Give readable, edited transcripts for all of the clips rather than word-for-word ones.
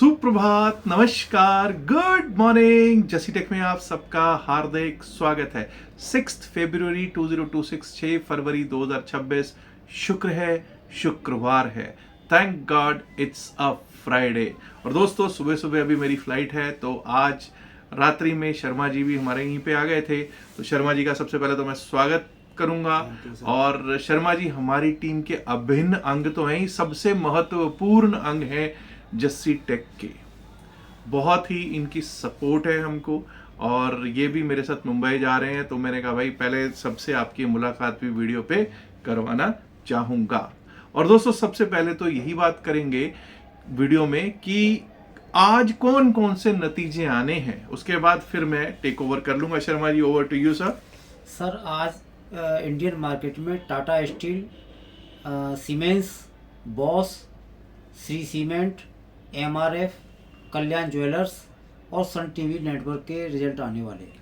सुप्रभात, नमस्कार, good morning. जसी टेक में आप सबका हार्दिक स्वागत है। 6 फरवरी 2026, 6 फरवरी 2026 शुक्र है, शुक्रवार है। Thank God it's a Friday. और दोस्तों, सुबह सुबह अभी मेरी फ्लाइट है, तो आज रात्रि में शर्मा जी भी हमारे यहीं पे आ गए थे। तो शर्मा जी का सबसे पहले तो मैं स्वागत करूंगा। और शर्मा जी हमारी टीम के अभिन्न अंग तो हैं ही, सबसे महत्वपूर्ण अंग है जस्सी टेक के। बहुत ही इनकी सपोर्ट है हमको। और ये भी मेरे साथ मुंबई जा रहे हैं, तो मैंने कहा भाई पहले सबसे आपकी मुलाकात भी वीडियो पे करवाना चाहूंगा। और दोस्तों, सबसे पहले तो यही बात करेंगे वीडियो में कि आज कौन कौन से नतीजे आने हैं, उसके बाद फिर मैं टेक ओवर कर लूंगा। Sharma ji, over to you sir. Sir, आज इंडियन मार्केट में Tata steel, Siemens, Bosch, Shree cement, MRF, Kalyan jewellers और सन टीवी नेटवर्क के रिजल्ट आने वाले हैं।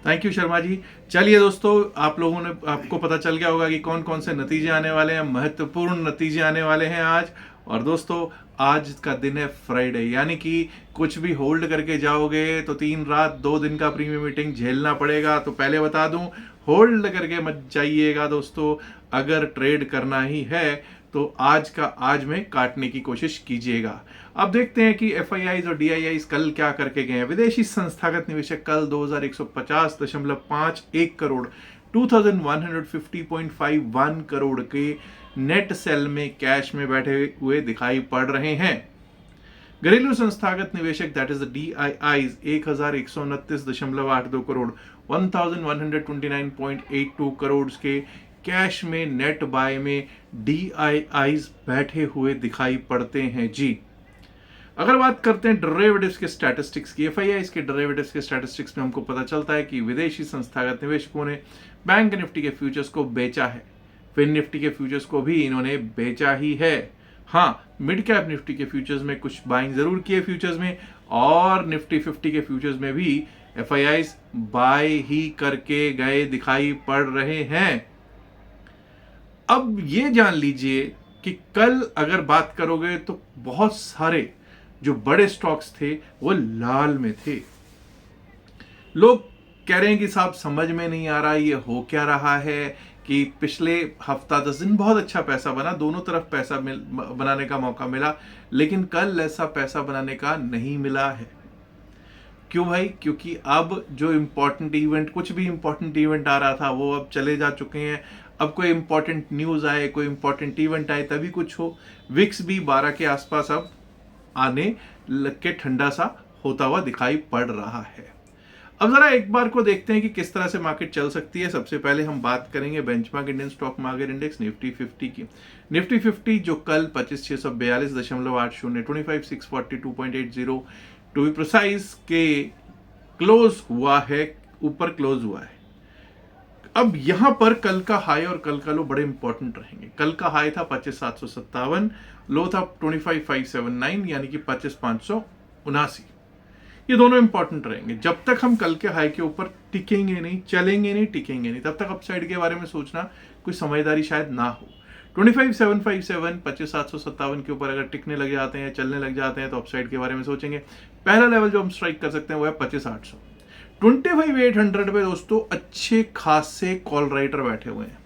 Thank you Sharma ji. चलिए दोस्तों, आपको पता चल गया होगा कि कौन कौन से नतीजे आने वाले हैं। महत्वपूर्ण नतीजे आने वाले हैं आज। और दोस्तों, आज का दिन है फ्राइडे, यानी कि कुछ भी होल्ड करके जाओगे तो 3 रात 2 दिन का प्रीमियम मीटिंग झेलना पड़ेगा। तो पहले बता दूं, होल्ड करके मत जाइएगा दोस्तों। अगर ट्रेड करना ही है तो आज का आज में काटने की कोशिश कीजिएगा। अब देखते हैं कि एफआईआईज और डीआईआईज कल क्या करके गए हैं। विदेशी संस्थागत निवेशक कल 2150.51 करोड़ 2150.51 करोड़ के नेट सेल में कैश में बैठे हुए दिखाई पड़ रहे हैं। घरेलू संस्थागत निवेशक that is the DIIs 1129.82 crore 1129.82 crore के कैश में नेट बाय में डीआईआईज बैठे हुए दिखाई पड़ते हैं जी। अगर बात करते हैं डेरिवेटिव्स के स्टैटिस्टिक्स की, एफआईआईज के डेरिवेटिव्स के स्टैटिस्टिक्स में हमको पता चलता है कि विदेशी संस्थागत निवेशकों ने बैंक निफ्टी के फ्यूचर्स को बेचा है। फिन निफ्टी के फ्यूचर्स को भी इन्होंने बेचा ही है। हाँ, मिड कैप निफ्टी के फ्यूचर्स में कुछ बाइंग जरूर किए फ्यूचर्स में, और निफ्टी 50 के फ्यूचर्स में भी एफआईआईज बाय ही करके गए दिखाई पड़ रहे हैं। अब ये जान लीजिए कि कल अगर बात करोगे तो बहुत सारे जो बड़े स्टॉक्स थे वो लाल में थे। लोग कह रहे हैं कि साहब समझ में नहीं आ रहा ये हो क्या रहा है, कि पिछले हफ्ता 10 दिन बहुत अच्छा पैसा बना, दोनों तरफ पैसा बनाने का मौका मिला, लेकिन कल ऐसा पैसा बनाने का नहीं मिला है। क्यों भाई? क्योंकि अब जो इंपॉर्टेंट इवेंट, कुछ भी इंपॉर्टेंट इवेंट आ रहा था वो अब चले जा चुके हैं। अब कोई इंपॉर्टेंट न्यूज आए, कोई इंपॉर्टेंट इवेंट आए तभी कुछ हो। विक्स भी 12 के आसपास अब आने लग के ठंडा सा होता हुआ दिखाई पड़ रहा है। अब जरा एक बार को देखते हैं कि किस तरह से मार्केट चल सकती है। सबसे पहले हम बात करेंगे benchmark Indian stock market index Nifty 50 की। निफ्टी 50 जो कल 25,642.80 25,642.80 टू बी प्रिसाइज के क्लोज हुआ है, ऊपर क्लोज हुआ है। अब यहां पर कल का हाई और कल का लो बड़े इंपॉर्टेंट रहेंगे। कल का हाई था 25,757, लो था 25,579 यानी कि 25,579। ये दोनों इंपॉर्टेंट रहेंगे। जब तक हम कल के हाई के ऊपर टिकेंगे नहीं, चलेंगे नहीं, टिकेंगे नहीं, तब तक अपसाइड के बारे में सोचना कोई समझदारी शायद ना हो। 25,757 25,757 के ऊपर अगर टिकने लग जाते हैं, चलने लग जाते हैं, तो अपसाइड के बारे में सोचेंगे। पहला लेवल जो हम स्ट्राइक कर सकते हैं वो है 25,800। 25,800 पे दोस्तों अच्छे खासे कॉल राइटर बैठे हुए हैं।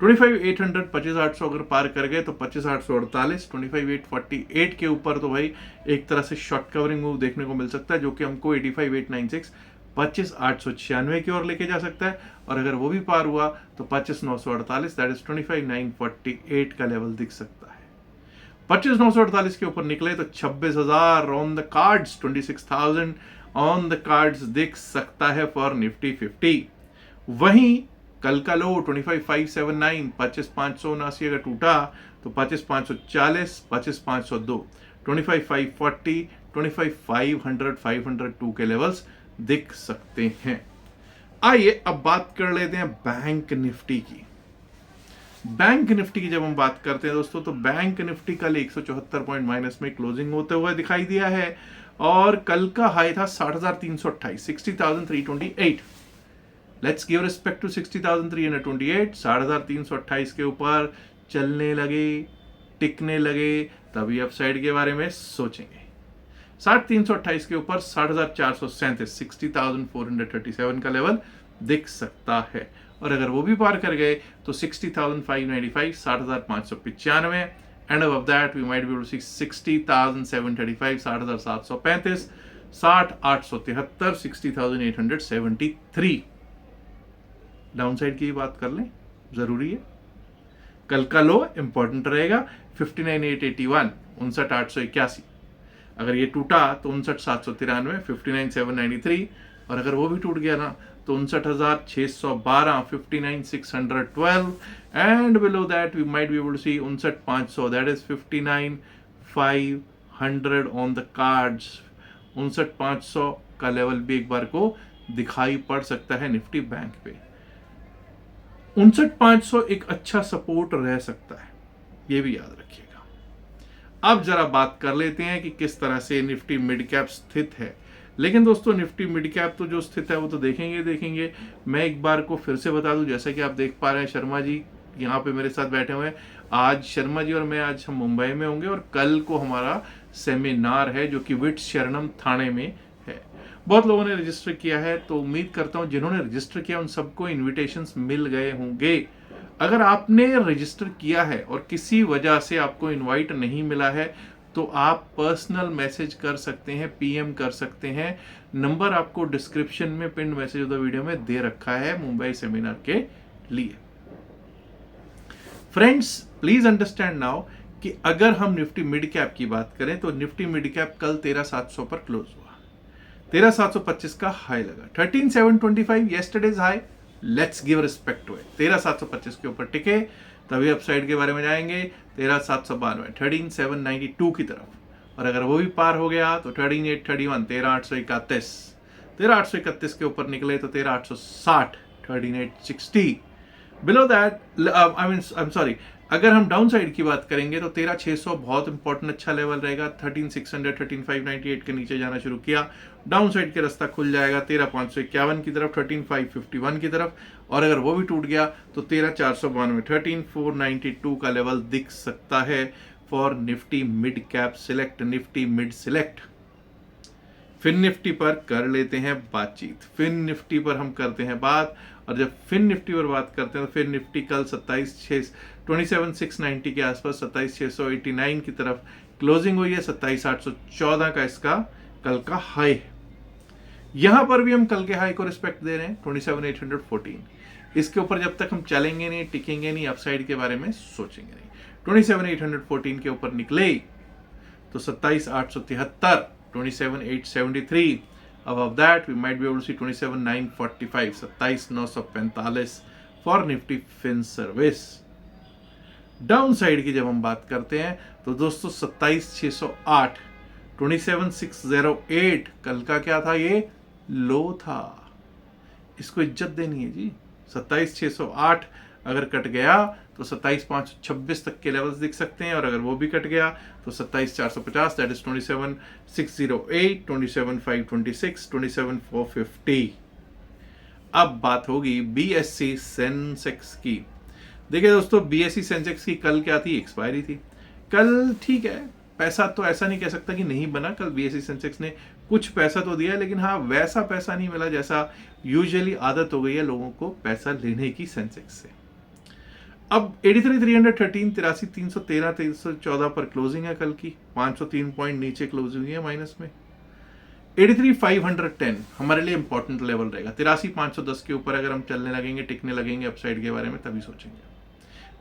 25,800 25,800 अगर पार कर गए तो 25,848, 25,848 के ऊपर तो भाई एक तरह से शॉर्ट कवरिंग मूव देखने को मिल सकता है, जो कि हमको 85,896 25,896 की ओर लेके जा सकता है। और अगर वो भी पार हुआ तो 25,948 दैट इज 25,948 का लेवल दिख सकता है। 25,948 के ऊपर निकले तो 26,000 on the cards, 26,000 on the cards दिख सकता है फॉर निफ्टी 50। वहीं कल का लो 25,579 25,579 अगर टूटा तो 25,540 25,502 25,540 25,500 502 के लेवल्स दिख सकते हैं। आइए अब बात कर लेते हैं बैंक निफ्टी की। बैंक निफ्टी की जब हम बात करते हैं दोस्तों, तो बैंक निफ्टी कल 174 पॉइंट माइनस में क्लोजिंग होते हुए दिखाई दिया है। और कल का हाई था 60,328 60,328। Let's give respect to 60,328। 60,328 के ऊपर चलने लगे टिकने लगे तभी अपसाइड के बारे में सोचेंगे। 60,328 के ऊपर 60,437 60,437 का लेवल दिख सकता है, और अगर वो भी पार कर गए तो 60,595 60,595 and above that we might be able to see 60,735 60,735 60,873 60,873। Downside की बात कर लें, जरूरी है। कल का लो इंपॉर्टेंट रहेगा 59,881 59,881। अगर ये टूटा तो 59,793 59,793, और अगर वो भी टूट गया ना तो 59,612 59,612 and below that we might be able to see 59,500 that is 59,500 on the cards. 59,500 का लेवल भी एक बार को दिखाई पड़ सकता है निफ्टी बैंक पे। 59,500 एक अच्छा सपोर्ट रह सकता है, ये भी याद रखिएगा। अब जरा बात कर लेते हैं कि किस तरह से निफ्टी मिड कैप स्थित है। लेकिन दोस्तों निफ्टी मिड कैप तो जो स्थित है वो तो देखेंगे। मैं एक बार को फिर से बता दूं, जैसा कि आप देख पा रहे हैं शर्मा जी यहाँ पे मेरे साथ बैठे हुए हैं। आज शर्मा जी और मैं आज हम मुंबई में होंगे, और कल को हमारा सेमिनार है जो कि विट शरणम थाने में है। बहुत लोगों ने रजिस्टर किया है, तो उम्मीद करता हूं जिन्होंने रजिस्टर किया उन सबको इन्विटेशंस मिल गए होंगे। अगर आपने रजिस्टर किया है और किसी वजह से आपको इनवाइट नहीं मिला है तो आप पर्सनल मैसेज कर सकते हैं, पीएम कर सकते हैं। नंबर आपको डिस्क्रिप्शन में pin message of the video में दे रखा है मुंबई सेमिनार के लिए। फ्रेंड्स प्लीज अंडरस्टैंड नाउ कि अगर हम निफ्टी मिड कैप की बात करें तो निफ्टी मिड कैप कल 13,700 पर क्लोज हुआ। 13,725 का हाई लगा। 13,725 yesterday's high, let's give respect to it. 13,725 के ऊपर टिके तभी अपसाइड के बारे में जाएंगे। 13,792 13,792 की तरफ, और अगर वो भी पार हो गया तो 13,831 13,831 13,831 के ऊपर निकले तो 13,860 13,860। Below that I am sorry, अगर हम डाउन साइड की बात करेंगे तो 13,600 बहुत इंपॉर्टेंट अच्छा लेवल रहेगा। 13,600 13,598 के नीचे जाना शुरू किया, डाउन साइड के रास्ता खुल जाएगा 13,551 की तरफ 13,551 की तरफ, और अगर वो भी टूट गया तो 13,492 13,492 का लेवल दिख सकता है for Nifty mid cap select, Nifty mid select. Fin Nifty पर कर लेते हैं बातचीत। फिन निफ्टी पर हम करते हैं बात, और जब फिन निफ्टी पर बात करते हैं तो फिन निफ्टी कल 27,690 के आसपास 27,689 की तरफ क्लोजिंग हुई है। 27,814 का इसका कल का हाई है। यहां पर भी हम कल के हाई को रिस्पेक्ट दे रहे हैं 27,814। इसके ऊपर जब तक हम चलेंगे नहीं, टिकेंगे नहीं, अपसाइड के बारे में सोचेंगे नहीं। 27,814 के ऊपर निकले तो 27,873 27,873। Above that, we might be able to see 27,945 27,945 for Nifty Fin Service। Down side की जब हम बात करते हैं तो दोस्तों 27,608 27,608 कल का क्या था, ये लो था, इसको इज्जत देनी है जी। 27,608 अगर कट गया तो 27,526 तक के लेवल्स दिख सकते हैं, और अगर वो भी कट गया तो 27,450 दैट इज 27,608 27,526 27,450। अब बात होगी बीएससी सेंसेक्स की। देखिए दोस्तों, बीएससी सेंसेक्स की कल क्या थी, एक्सपायरी थी। कल ठीक है, पैसा तो ऐसा नहीं कह सकता कि नहीं बना। कल बीएससी सेंसेक्स ने कुछ पैसा तो दिया, लेकिन हाँ वैसा पैसा नहीं मिला जैसा यूजुअली आदत हो गई है लोगों को पैसा लेने की सेंसेक्स से। अब 83,313 83,313 314 पर क्लोजिंग है कल की। 503 पॉइंट नीचे क्लोजिंग हुई है माइनस में। 83,510 हमारे लिए इंपॉर्टेंट लेवल रहेगा। 83,510 के ऊपर अगर हम चलने लगेंगे, टिकने लगेंगे अपसाइड के बारे में तभी सोचेंगे।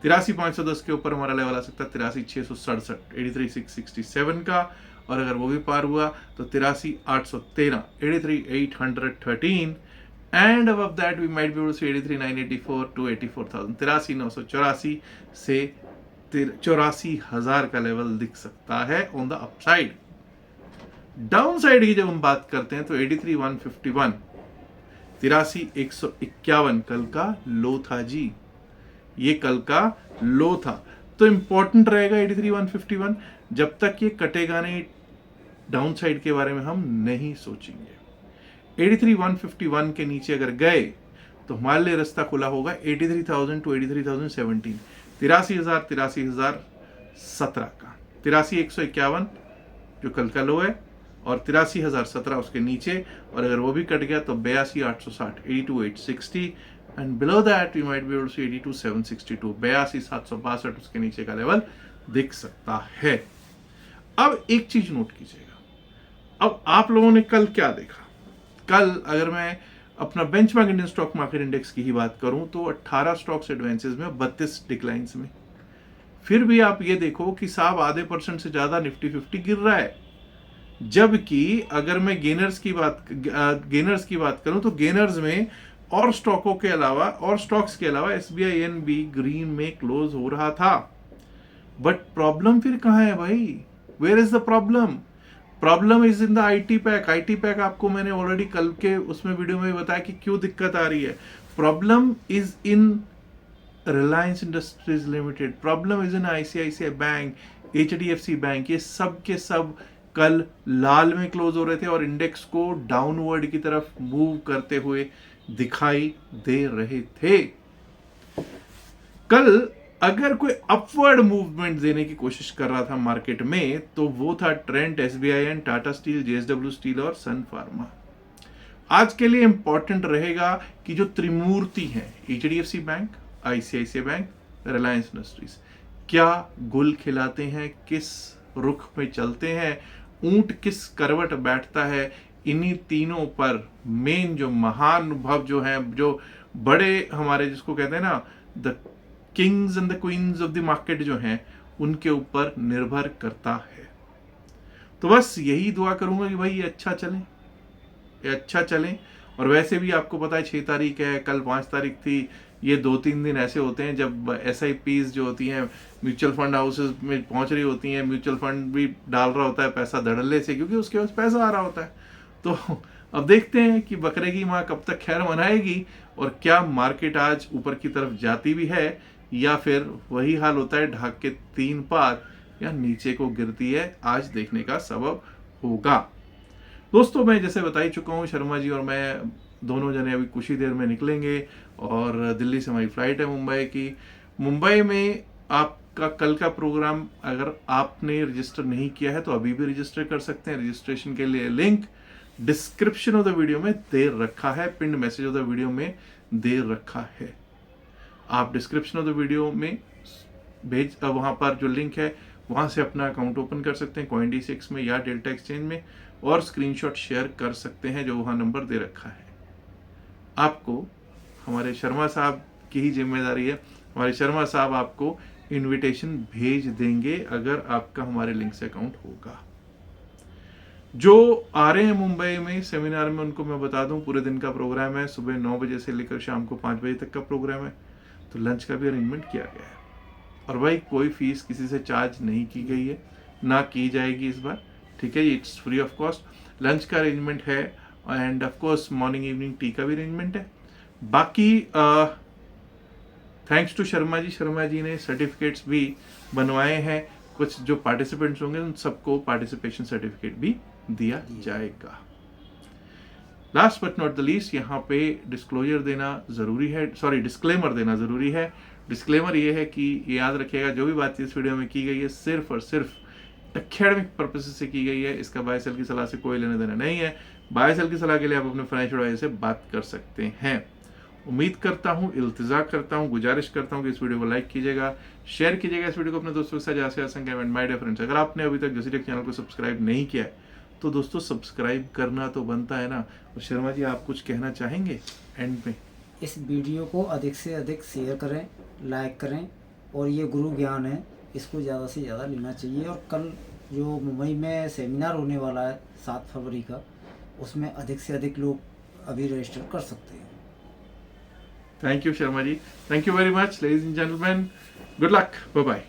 83,510 के ऊपर हमारा लेवल आ सकता है 83,667 83,667 का, और अगर वो भी पार हुआ तो 83,813 83,813 and above that we might be able to see 83,984 to 84,000 83,984 से 84,000 का लेवल दिख सकता है on the upside. Down side की जब हम बात करते हैं तो 83,151 83,151 कल का लो था जी, ये कल का लो था। तो इंपॉर्टेंट रहेगा 83,151। जब तक ये कटेगा नहीं, डाउन साइड के बारे में हम नहीं सोचेंगे। 83,151 के नीचे अगर गए तो हमारे लिए रास्ता खुला होगा 83,000 to 83,017 83,000 17 का। 83,151 जो कल का लो है और 83,017 उसके नीचे, और अगर वो भी कट गया तो 82,860, 82,860, and below that you might be able to see 82,762, 82,762 उसके नीचे का लेवल दिख सकता है। अब एक चीज नोट कीजिएगा, अब आप लोगों ने कल क्या देखा? कल अगर मैं अपना benchmark Indian stock market index की ही बात करूं तो 18 स्टॉक्स एडवांसेस में, 32 डिक्लाइंस में। फिर भी आप ये देखो कि साहब आधे % से ज्यादा निफ्टी 50 गिर रहा है, जबकि अगर मैं गेनर्स की बात करूं तो गेनर्स में और स्टॉक्स के अलावा एसबीआई एनबी ग्रीन में क्लोज हो रहा था। बट प्रॉब्लम फिर कहां है भाई? Where is the problem? Problem is in the IT pack. आपको मैंने ऑलरेडी कल के उसमें वीडियो में बताया कि क्यों दिक्कत आ रही है। Problem is in Reliance industries limited, problem is in ICICI bank, HDFC bank. ये सब के सब कल लाल में क्लोज हो रहे थे और इंडेक्स को डाउनवर्ड की तरफ मूव करते हुए दिखाई दे रहे थे। कल अगर कोई अपवर्ड मूवमेंट देने की कोशिश कर रहा था मार्केट में तो वो था Trent, SBI and Tata steel, JSW steel और सन फार्मा। आज के लिए इंपॉर्टेंट रहेगा कि जो त्रिमूर्ति हैं, HDFC bank, ICICI bank, Reliance industries, क्या गुल खिलाते हैं, किस रुख में चलते हैं, ऊंट किस करवट बैठता है, इन्हीं तीनों पर मेन जो महानुभव जो हैं, जो बड़े हमारे जिसको कहते हैं ना the kings and the queens of the market जो हैं, उनके ऊपर निर्भर करता है। तो बस यही दुआ करूंगा कि भाई ये अच्छा चले। और वैसे भी आपको पता है 6 तारीख है, कल 5 तारीख थी। ये 2-3 दिन ऐसे होते हैं जब SIPs जो होती हैं म्यूचुअल फंड हाउसेज में पहुंच रही होती हैं, म्यूचुअल फंड भी डाल रहा होता है पैसा धड़ल्ले से, क्योंकि उसके पास पैसा आ रहा होता है। तो अब देखते हैं कि बकरे की माँ कब तक खैर मनाएगी और क्या मार्केट आज ऊपर की तरफ जाती भी है या फिर वही हाल होता है ढाक के 3 पार, या नीचे को गिरती है। आज देखने का सबब होगा। दोस्तों मैं जैसे बता ही चुका हूँ, शर्मा जी और मैं दोनों जने अभी कुछ ही देर में निकलेंगे और दिल्ली से हमारी फ्लाइट है मुंबई की। मुंबई में आपका कल का प्रोग्राम अगर आपने रजिस्टर नहीं किया है तो अभी भी रजिस्टर कर सकते हैं। रजिस्ट्रेशन के लिए link description of the video में दे रखा है, pin message of the video में दे रखा है। आप डिस्क्रिप्शन ऑफ द वीडियो में वहां पर जो लिंक है वहां से अपना अकाउंट ओपन कर सकते हैं CoinD6 में या डेल्टा एक्सचेंज में, और स्क्रीनशॉट शेयर कर सकते हैं जो वहां नंबर दे रखा है। आपको हमारे शर्मा साहब की ही जिम्मेदारी है, हमारे शर्मा साहब आपको इनविटेशन भेज देंगे अगर आपका हमारे लिंक से अकाउंट होगा। जो आ रहे हैं मुंबई में सेमिनार में उनको मैं बता दूं पूरे दिन का प्रोग्राम है, सुबह 9 बजे से लेकर शाम को 5 बजे तक का प्रोग्राम है। तो लंच का भी अरेंजमेंट किया गया है और भाई कोई फीस किसी से चार्ज नहीं की गई है, ना की जाएगी इस बार, ठीक है। It's free of cost lunch का अरेंजमेंट है end of course morning evening tea का भी अरेंजमेंट है। बाकी थैंक्स टू शर्मा जी ने सर्टिफिकेट्स भी बनवाए हैं। कुछ जो पार्टिसिपेंट्स होंगे उन सबको पार्टिसिपेशन सर्टिफिकेट भी दिया जाएगा। Last but not the least, यहाँ पे डिस्क्लोजर देना जरूरी है, डिस्क्लेमर देना जरूरी है। डिस्क्लेमर ये है कि याद रखिएगा जो भी बात इस वीडियो में की गई है सिर्फ और सिर्फ एकेडमिक पर्पस से की गई है। इसका बाय सेल की सलाह से कोई लेना देना नहीं है। बाय सेल की सलाह के लिए आप अपने फाइनेंशियल एडवाइजर से बात कर सकते हैं। उम्मीद करता हूँ, इल्तिजा करता हूँ, गुजारिश करता हूँ कि इस वीडियो को लाइक कीजिएगा, शेयर कीजिएगा इस वीडियो को अपने दोस्तों के साथ ज्यादा से ज्यादा। माय डियर फ्रेंड्स, अगर आपने अभी तक जसीटेक चैनल को सब्सक्राइब नहीं किया है तो दोस्तों सब्सक्राइब करना तो बनता है ना। और शर्मा जी आप कुछ कहना चाहेंगे एंड में? इस वीडियो को अधिक से अधिक शेयर करें, लाइक करें, और ये गुरु ज्ञान है, इसको ज़्यादा से ज़्यादा लेना चाहिए। और कल जो मुंबई में सेमिनार होने वाला है 7 फरवरी का, उसमें अधिक से अधिक लोग अभी रजिस्टर कर सकते हैं। Thank you Sharma ji, thank you very much ladies and gentleman, good luck, bye bye.